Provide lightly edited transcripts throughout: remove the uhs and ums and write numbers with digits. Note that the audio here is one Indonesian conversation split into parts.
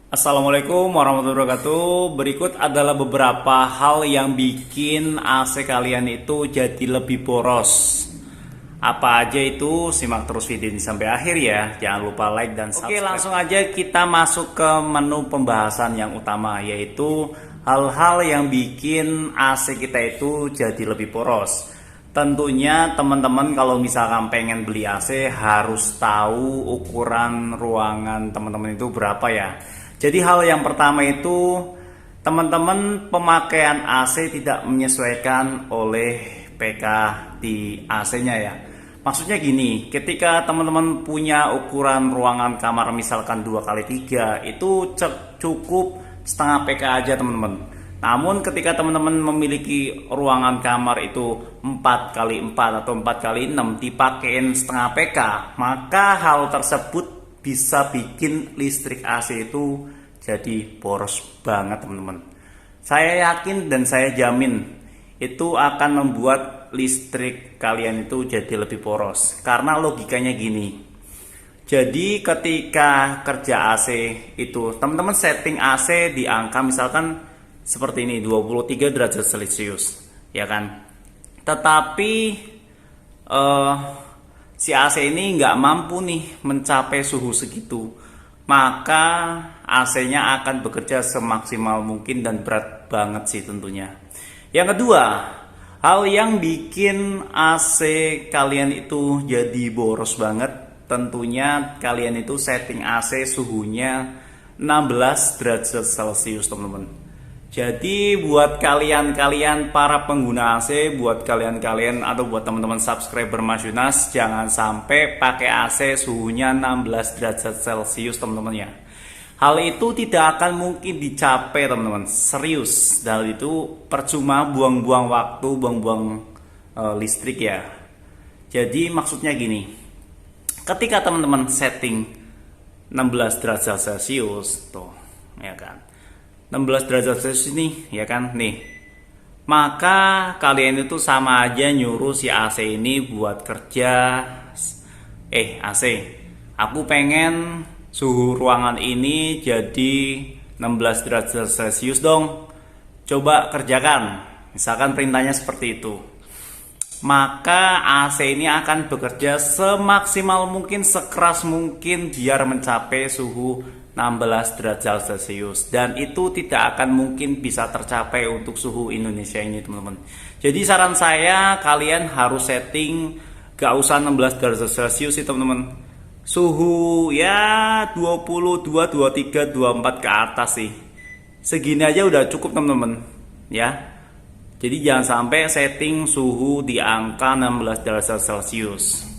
Assalamualaikum warahmatullahi wabarakatuh. Berikut adalah beberapa hal yang bikin AC kalian itu jadi lebih boros. Apa aja itu? Simak terus video ini sampai akhir ya. Jangan lupa like dan subscribe. Oke, langsung aja kita masuk ke menu pembahasan yang utama, yaitu hal-hal yang bikin AC kita itu jadi lebih boros. Tentunya teman-teman kalau misalkan pengen beli AC harus tahu ukuran ruangan teman-teman itu berapa ya. Jadi hal yang pertama itu teman-teman pemakaian AC tidak menyesuaikan oleh PK di AC-nya ya. Maksudnya gini, ketika teman-teman punya ukuran ruangan kamar misalkan 2x3 itu cukup setengah PK aja teman-teman. Namun ketika teman-teman memiliki ruangan kamar itu 4x4 atau 4x6 dipakein setengah PK, maka hal tersebut bisa bikin listrik AC itu jadi boros banget teman-teman. Saya yakin dan saya jamin itu akan membuat listrik kalian itu jadi lebih boros. Karena logikanya gini. Jadi ketika kerja AC itu teman-teman setting AC di angka misalkan seperti ini 23 derajat Celcius, ya kan? Tetapi si AC ini nggak mampu nih mencapai suhu segitu, maka AC-nya akan bekerja semaksimal mungkin dan berat banget sih tentunya. Yang kedua, hal yang bikin AC kalian itu jadi boros banget, tentunya kalian itu setting AC suhunya 16 derajat Celcius teman-teman. Jadi buat kalian-kalian para pengguna AC, buat kalian-kalian atau buat teman-teman subscriber Mas Yunas, jangan sampai pakai AC suhunya 16 derajat Celcius teman-teman ya. Hal itu tidak akan mungkin dicapai teman-teman, serius. Dan itu percuma buang-buang waktu, buang-buang listrik ya. Jadi maksudnya gini, ketika teman-teman setting 16 derajat Celcius tuh, ya kan, 16 derajat Celcius ini ya kan nih, maka kalian itu sama aja nyuruh si AC ini buat kerja. AC, aku pengen suhu ruangan ini jadi 16 derajat Celcius dong, coba kerjakan. Misalkan perintahnya seperti itu, maka AC ini akan bekerja semaksimal mungkin, sekeras mungkin biar mencapai suhu 16 derajat Celcius, dan itu tidak akan mungkin bisa tercapai untuk suhu Indonesia ini teman-teman. Jadi saran saya kalian harus setting gak usah 16 derajat Celcius sih teman-teman, suhu ya 22, 23, 24 ke atas sih, segini aja udah cukup teman-teman ya. Jadi jangan sampai setting suhu di angka 16 derajat Celcius.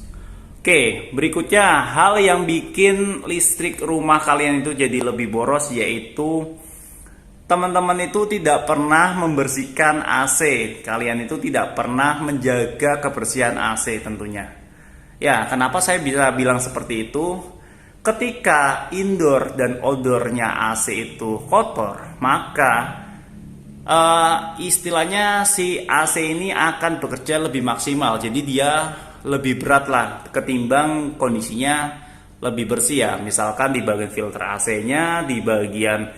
Oke, berikutnya hal yang bikin listrik rumah kalian itu jadi lebih boros, yaitu teman-teman itu tidak pernah membersihkan AC. Kalian itu tidak pernah menjaga kebersihan AC tentunya. Ya, kenapa saya bisa bilang seperti itu? Ketika indoor dan outdoornya AC itu kotor, maka istilahnya si AC ini akan bekerja lebih maksimal. Jadi dia lebih berat lah ketimbang kondisinya lebih bersih ya. Misalkan di bagian filter AC-nya, di bagian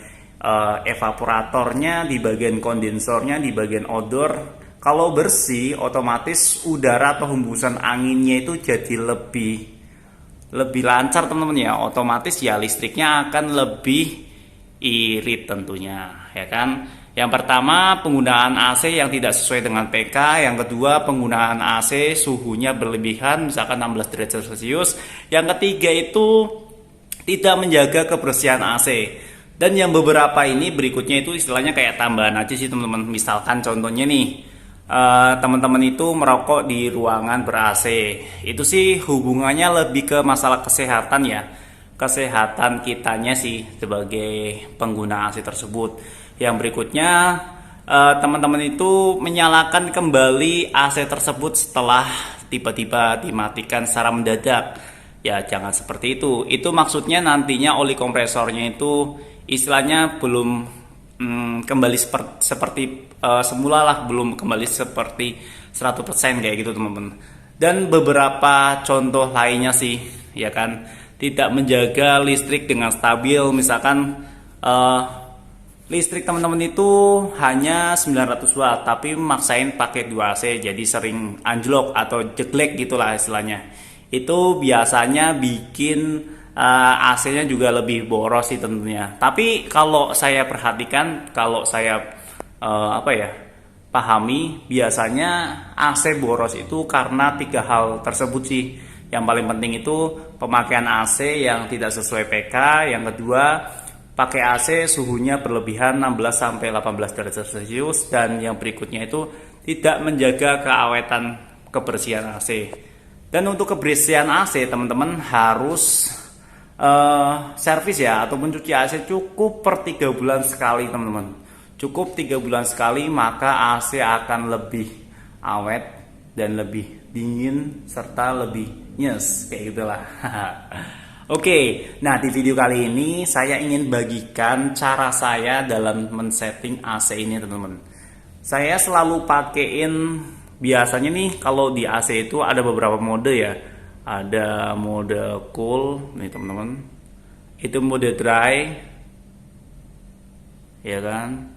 evaporatornya, di bagian kondensornya, di bagian outdoor. Kalau bersih, otomatis udara atau hembusan anginnya itu jadi lebih lancar teman-teman ya. Otomatis ya listriknya akan lebih irit tentunya, ya kan. Yang pertama, penggunaan AC yang tidak sesuai dengan PK. Yang kedua, penggunaan AC suhunya berlebihan, misalkan 16 derajat Celcius. Yang ketiga itu tidak menjaga kebersihan AC. Dan yang beberapa ini berikutnya itu istilahnya kayak tambahan aja sih teman-teman. Misalkan contohnya nih, teman-teman itu merokok di ruangan ber-AC. Itu sih hubungannya lebih ke masalah kesehatan ya. Kesehatan kitanya sih sebagai pengguna AC tersebut. Yang berikutnya, teman-teman itu menyalakan kembali AC tersebut setelah tiba-tiba dimatikan secara mendadak. Ya jangan seperti itu. Itu maksudnya nantinya oli kompresornya itu istilahnya belum kembali seperti semula lah, belum kembali seperti 100% kayak gitu teman-teman. Dan beberapa contoh lainnya sih, ya kan, tidak menjaga listrik dengan stabil. Misalkan eh, listrik teman-teman itu hanya 900 watt, tapi maksain pakai 2 AC, jadi sering anjlok atau jeglek gitulah istilahnya. Itu biasanya bikin AC-nya juga lebih boros sih tentunya. Tapi kalau saya perhatikan, kalau saya pahami, biasanya AC boros itu karena 3 hal tersebut sih. Yang paling penting itu pemakaian AC yang tidak sesuai PK, yang kedua pakai AC suhunya berlebihan 16 sampai 18 derajat Celcius, dan yang berikutnya itu tidak menjaga keawetan kebersihan AC. Dan untuk kebersihan AC teman-teman harus servis ya, ataupun cuci AC cukup per 3 bulan sekali teman-teman. Cukup 3 bulan sekali, maka AC akan lebih awet dan lebih dingin serta lebih nyes kayak gitulah. Oke, nah di video kali ini saya ingin bagikan cara saya dalam men-setting AC ini teman-teman. Saya selalu pakein, biasanya nih kalau di AC itu ada beberapa mode ya. Ada mode cool nih teman-teman. Itu mode dry. Ya kan?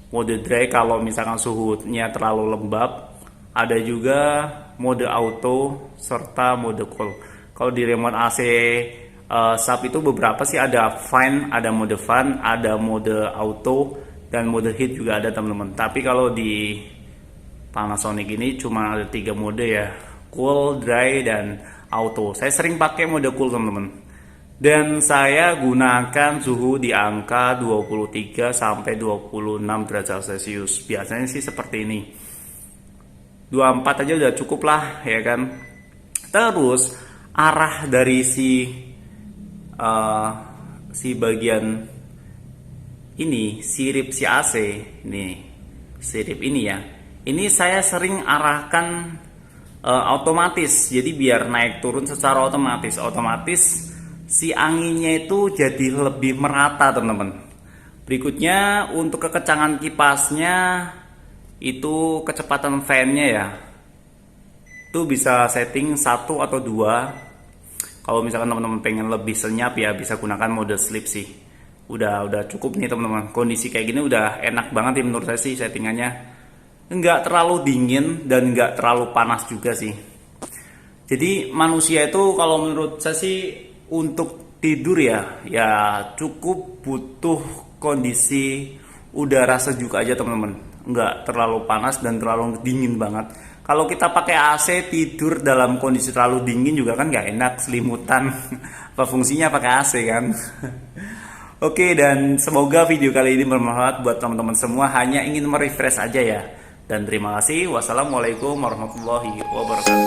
Mode dry kalau misalkan suhunya terlalu lembab. Ada juga mode auto serta mode cool. Kalau di remote AC sub itu beberapa sih, ada fan, ada mode fan, ada mode auto, dan mode heat juga ada teman-teman. Tapi kalau di Panasonic ini cuma ada 3 mode ya, cool, dry, dan auto. Saya sering pakai mode cool teman-teman. Dan saya gunakan suhu di angka 23 sampai 26 derajat Celcius. Biasanya sih seperti ini. 24 aja udah cukup lah ya kan. Terus arah dari si bagian ini, sirip si AC ini, sirip ini ya, ini saya sering arahkan otomatis, jadi biar naik turun secara otomatis si anginnya itu jadi lebih merata teman-teman. Berikutnya untuk kekencangan kipasnya, itu kecepatan fan-nya ya, itu bisa setting 1 atau 2. Kalau misalkan teman-teman pengen lebih senyap ya bisa gunakan mode sleep sih. Udah cukup nih teman-teman. Kondisi kayak gini udah enak banget ya menurut saya sih settingannya. Enggak terlalu dingin dan enggak terlalu panas juga sih. Jadi manusia itu kalau menurut saya sih untuk tidur ya cukup butuh kondisi udara sejuk aja teman-teman. Enggak terlalu panas dan terlalu dingin banget. Kalau kita pakai AC tidur dalam kondisi terlalu dingin juga kan nggak enak, selimutan. Apa fungsinya pakai AC kan? Oke, dan semoga video kali ini bermanfaat buat teman-teman semua. Hanya ingin merefresh aja ya. Dan terima kasih. Wassalamualaikum warahmatullahi wabarakatuh.